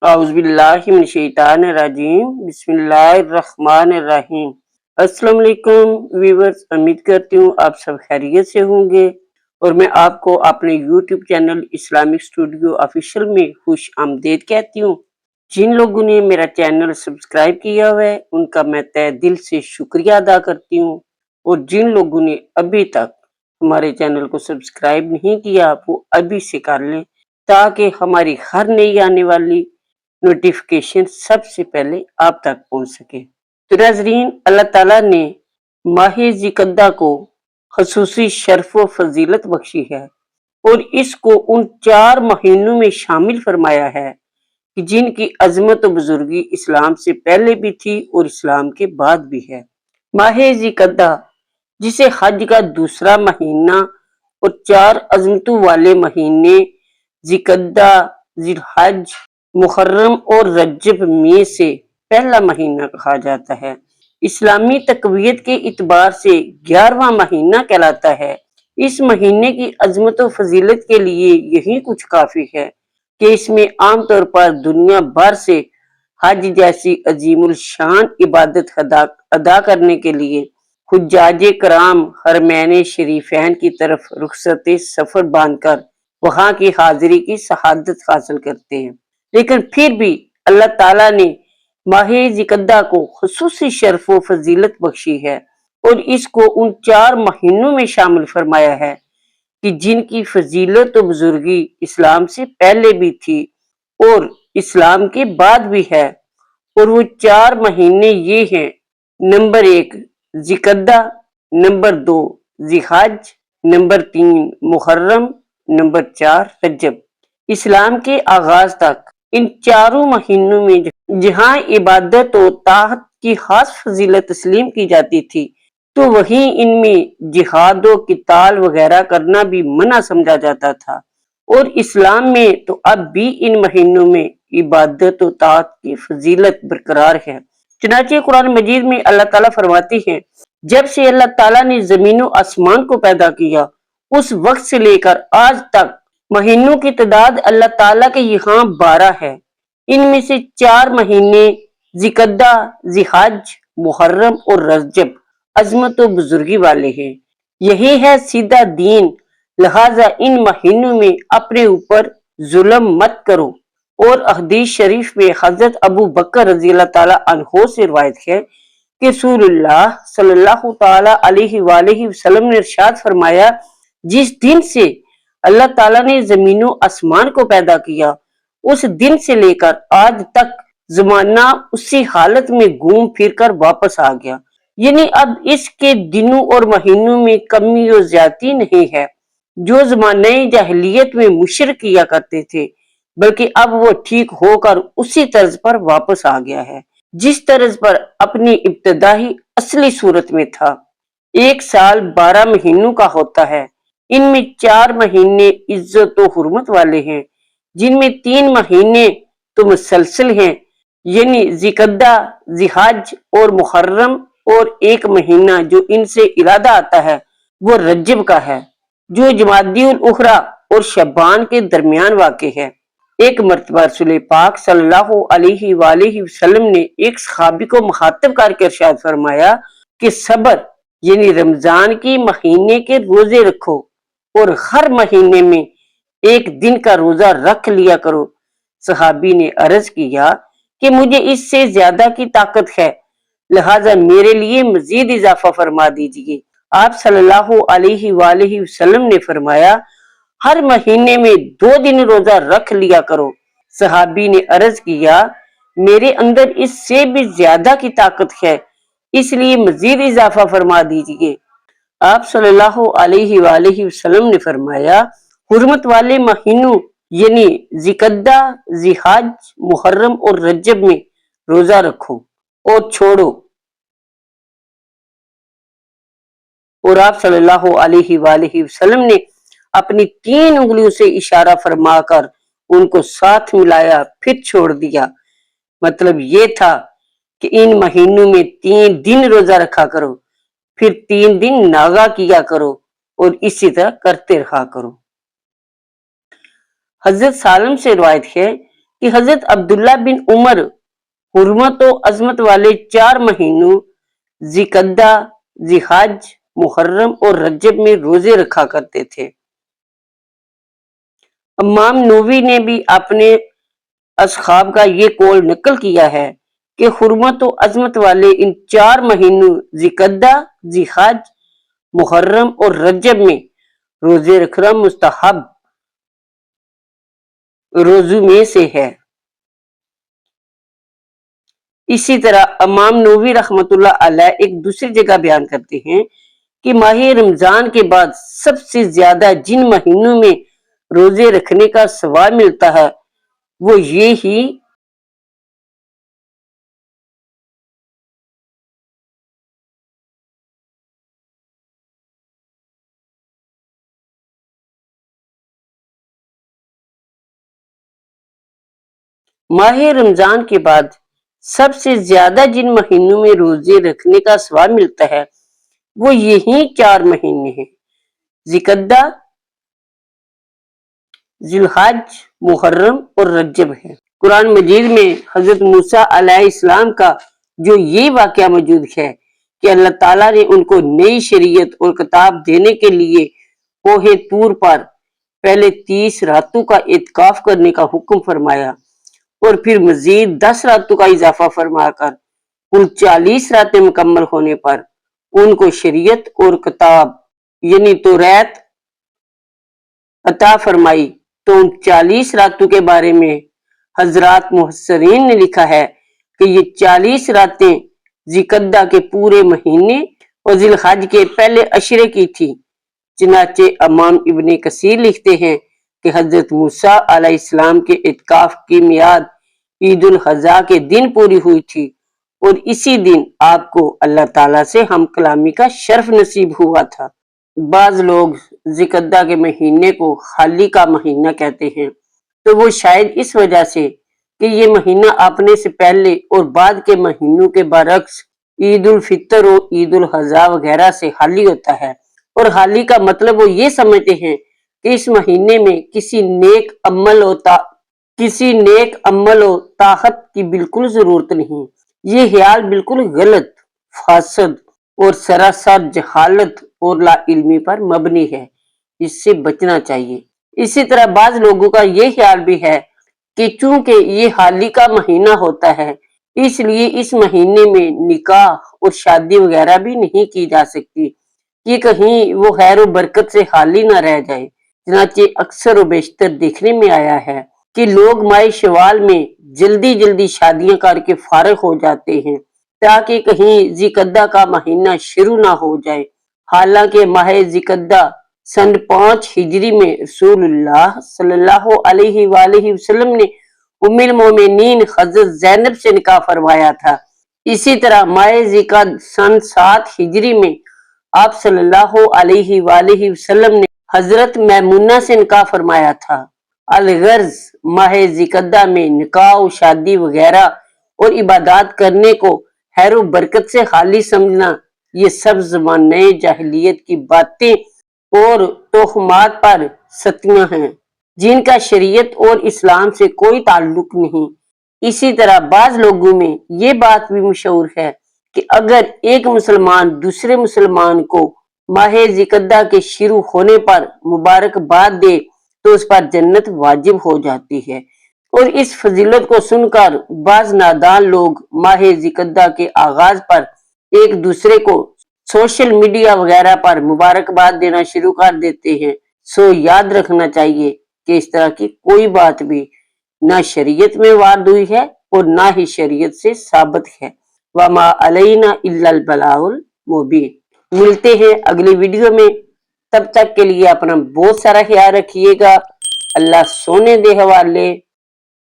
اعوذ باللہ من الشیطان الرجیم بسم اللہ الرحمن الرحیم۔ السلام علیکم ویورز، امید کرتی ہوں آپ سب خیریت سے ہوں گے اور میں آپ کو اپنے YouTube channel Islamic studio official میں خوش آمدید کہتی ہوں۔ جن لوگوں نے میرا چینل سبسکرائب کیا ہوا ہے ان کا میں تہ دل سے شکریہ ادا کرتی ہوں، اور جن لوگوں نے ابھی تک ہمارے چینل کو سبسکرائب نہیں کیا وہ ابھی سے کر لیں تاکہ ہماری ہر نئی آنے والی نوٹیفیکیشن سب سے پہلے آپ تک پہنچ سکے۔ تو ناظرین، اللہ تعالیٰ نے ماہ ذی کو خصوصی شرف و فضیلت بخشی ہے اور اس کو ان 4 مہینوں میں شامل فرمایا ہے کہ جن کی عظمت و بزرگی اسلام سے پہلے بھی تھی اور اسلام کے بعد بھی ہے۔ ماہ ذی جسے حج کا دوسرا مہینہ اور 4 عظمتوں والے مہینے ذی-القعدہ، ذی الحج، محرم اور رجب میں سے پہلا مہینہ کہا جاتا ہے، اسلامی تقویت کے اعتبار سے 11واں مہینہ کہلاتا ہے۔ اس مہینے کی عظمت و فضیلت کے لیے یہی کچھ کافی ہے کہ اس میں عام طور پر دنیا بھر سے حج جیسی عظیم الشان عبادت ادا کرنے کے لیے حجاج کرام حرمین شریفین کی طرف رخصت سفر باندھ کر وہاں کی حاضری کی سعادت حاصل کرتے ہیں۔ لیکن پھر بھی اللہ تعالیٰ نے ماہ ذی-القعدہ کو خصوصی شرف و فضیلت بخشی ہے اور اس کو ان 4 مہینوں میں شامل فرمایا ہے کہ جن کی فضیلت و بزرگی اسلام سے پہلے بھی تھی اور اسلام کے بعد بھی ہے، اور وہ 4 مہینے یہ ہیں: نمبر 1 ذی-القعدہ، نمبر 2 ذی الحج، نمبر 3 محرم، نمبر 4 رجب۔ اسلام کے آغاز تک ان 4 مہینوں میں جہاں عبادت و طاعت کی خاص فضیلت تسلیم کی جاتی تھی تو وہیں ان میں جہاد و قتال وغیرہ کرنا بھی منع سمجھا جاتا تھا، اور اسلام میں تو اب بھی ان مہینوں میں عبادت و طاعت کی فضیلت برقرار ہے۔ چنانچہ قرآن مجید میں اللہ تعالیٰ فرماتی ہیں، جب سے اللہ تعالیٰ نے زمین و آسمان کو پیدا کیا اس وقت سے لے کر آج تک مہینوں کی تعداد اللہ تعالیٰ کے یہاں 12 ہے۔ ان میں سے 4 مہینے ذی-القعدہ، ذی الحج، محرم اور رجب عظمت و بزرگی والے ہیں۔ یہی ہے سیدھا دین، لہٰذا ان مہینوں میں اپنے اوپر ظلم مت کرو۔ اور حدیث شریف میں حضرت ابو بکر رضی اللہ تعالیٰ عنہ سے روایت ہے کہ رسول اللہ صلی اللہ تعالیٰ علیہ وآلہ وسلم نے ارشاد فرمایا، جس دن سے اللہ تعالیٰ نے زمین و آسمان کو پیدا کیا اس دن سے لے کر آج تک زمانہ اسی حالت میں گھوم پھر کر واپس آ گیا، یعنی اب اس کے دنوں اور مہینوں میں کمی و زیادتی نہیں ہے جو زمانہ جاہلیت میں مشرک کیا کرتے تھے، بلکہ اب وہ ٹھیک ہو کر اسی طرز پر واپس آ گیا ہے جس طرز پر اپنی ابتدائی اصلی صورت میں تھا۔ 1 سال 12 مہینوں کا ہوتا ہے، ان میں 4 مہینے عزت و حرمت والے ہیں جن میں 3 مہینے تو مسلسل ہیں، یعنی ذی-القعدہ، ذی الحج اور محرم، اور 1 مہینہ جو ان سے علادہ آتا ہے وہ رجب کا ہے جو جمادی الاخری اور شعبان کے درمیان واقع ہے۔ ایک مرتبہ رسول پاک صلی اللہ علیہ وآلہ وسلم نے ایک صحابی کو مخاطب کر کے ارشاد فرمایا کہ صبر یعنی رمضان کی مہینے کے روزے رکھو اور ہر مہینے میں 1 دن کا روزہ رکھ لیا کرو۔ صحابی نے عرض کیا کہ مجھے اس سے زیادہ کی طاقت ہے، لہٰذا میرے لیے مزید اضافہ فرما دیجئے۔ آپ صلی اللہ علیہ وآلہ وسلم نے فرمایا، ہر مہینے میں 2 دن روزہ رکھ لیا کرو۔ صحابی نے عرض کیا، میرے اندر اس سے بھی زیادہ کی طاقت ہے، اس لیے مزید اضافہ فرما دیجئے۔ آپ صلی اللہ علیہ وآلہ وسلم نے فرمایا، حرمت والے مہینوں یعنی ذی-القعدہ، ذی الحج، محرم اور رجب میں روزہ رکھو اور چھوڑو۔ اور آپ صلی اللہ علیہ وآلہ وسلم نے اپنی 3 انگلیوں سے اشارہ فرما کر ان کو ساتھ ملایا پھر چھوڑ دیا۔ مطلب یہ تھا کہ ان مہینوں میں 3 دن روزہ رکھا کرو، پھر 3 دن ناغا کیا کرو اور اسی طرح کرتے رہا کرو۔ حضرت سالم سے روایت ہے کہ حضرت عبداللہ بن عمر حرمت و عظمت والے 4 مہینوں ذی-قعدہ، ذی-الحجہ، محرم اور رجب میں روزے رکھا کرتے تھے۔ امام نووی نے بھی اپنے اصحاب کا یہ قول نقل کیا ہے کہ حرمت و عظمت والے ان 4 مہینوں ذی-قعدہ، ذی-الحجہ، محرم اور رجب میں روزے رکھنا مستحب روزوں میں سے ہے۔ اسی طرح امام نووی رحمۃ اللہ علیہ ایک دوسری جگہ بیان کرتے ہیں کہ ماہ رمضان کے بعد سب سے زیادہ جن مہینوں میں روزے رکھنے کا ثواب ملتا ہے وہ یہ ہی ماہ رمضان کے بعد سب سے زیادہ جن مہینوں میں روزے رکھنے کا ثواب ملتا ہے وہ یہی 4 مہینے ہیں، ذی-قعدہ، ذی-الحجہ، محرم اور رجب ہے۔ قرآن مجید میں حضرت موسیٰ علیہ السلام کا جو یہ واقعہ موجود ہے کہ اللہ تعالیٰ نے ان کو نئی شریعت اور کتاب دینے کے لیے کوہ طور پر پہلے 30 راتوں کا اعتکاف کرنے کا حکم فرمایا اور پھر مزید 10 راتوں کا اضافہ فرما کر کل 40 راتیں مکمل ہونے پر ان کو شریعت اور کتاب یعنی توریت عطا فرمائی، تو ان 40 راتوں کے بارے میں حضرات محسرین نے لکھا ہے کہ یہ 40 راتیں ذی-قعدہ کے پورے مہینے اور ذی-الحجہ کے پہلے عشرے کی تھی۔ چنانچہ امام ابن کثیر لکھتے ہیں کہ حضرت موسیٰ علیہ السلام کے اعتکاف کی میعاد عید الاضحیٰ کے دن پوری ہوئی تھی اور اسی دن آپ کو اللہ تعالیٰ سے ہم کلامی کا شرف نصیب ہوا تھا۔ بعض لوگ ذی-قعدہ کے مہینے کو خالی کا مہینہ کہتے ہیں، تو وہ شاید اس وجہ سے کہ یہ مہینہ اپنے سے پہلے اور بعد کے مہینوں کے برعکس عید الفطر اور عید الاضحیٰ وغیرہ سے خالی ہوتا ہے، اور خالی کا مطلب وہ یہ سمجھتے ہیں کہ اس مہینے میں کسی نیک عمل و طاعت کی بالکل ضرورت نہیں۔ یہ خیال بالکل غلط، فاسد اور سراسر جہالت اور لا علمی پر مبنی ہے، اس سے بچنا چاہیے۔ اسی طرح بعض لوگوں کا یہ خیال بھی ہے کہ چونکہ یہ خالی کا مہینہ ہوتا ہے اس لیے اس مہینے میں نکاح اور شادی وغیرہ بھی نہیں کی جا سکتی کہ کہیں وہ خیر و برکت سے خالی نہ رہ جائے۔ چنانچہ اکثر و بیشتر دیکھنے میں آیا ہے کہ لوگ ماہ شوال میں جلدی جلدی شادیاں کر کے فارغ ہو جاتے ہیں تاکہ کہیں ذی-قعدہ کا مہینہ شروع نہ ہو جائے، حالانکہ ماہ ذی-قعدہ سن 5 ہجری میں رسول اللہ صلی اللہ علیہ وآلہ وسلم نے ام المومنین حضرت زینب سے نکاح فرمایا تھا۔ اسی طرح ماہ ذی-قعدہ سن 7 ہجری میں آپ صلی اللہ علیہ وآلہ وسلم نے حضرت میمونہ سے نکاح فرمایا تھا۔ الغرض ماہ ذی-قعدہ میں نکاح و شادی وغیرہ اور عبادات کرنے کو خیر و برکت سے خالی سمجھنا یہ سب زمانہ جاہلیت کی باتیں اور توہمات پر ستیاں ہیں جن کا شریعت اور اسلام سے کوئی تعلق نہیں۔ اسی طرح بعض لوگوں میں یہ بات بھی مشہور ہے کہ اگر ایک مسلمان دوسرے مسلمان کو ماہ ذی-قعدہ کے شروع ہونے پر مبارکباد دے تو اس پر جنت واجب ہو جاتی ہے، اور اس فضیلت کو سن کر بعض نادان لوگ ماہ ذی-قعدہ کے آغاز پر ایک دوسرے کو سوشل میڈیا وغیرہ پر مبارکباد دینا شروع کر دیتے ہیں۔ سو یاد رکھنا چاہیے کہ اس طرح کی کوئی بات بھی نہ شریعت میں وارد ہوئی ہے اور نہ ہی شریعت سے ثابت ہے۔ وَمَا عَلَيْنَا إِلَّا الْبَلَاغُ الْمُبِينُ۔ ملتے ہیں اگلی ویڈیو میں، تب تک کے لیے اپنا بہت سارا خیال رکھیے گا۔ اللہ سونے دے حوالے۔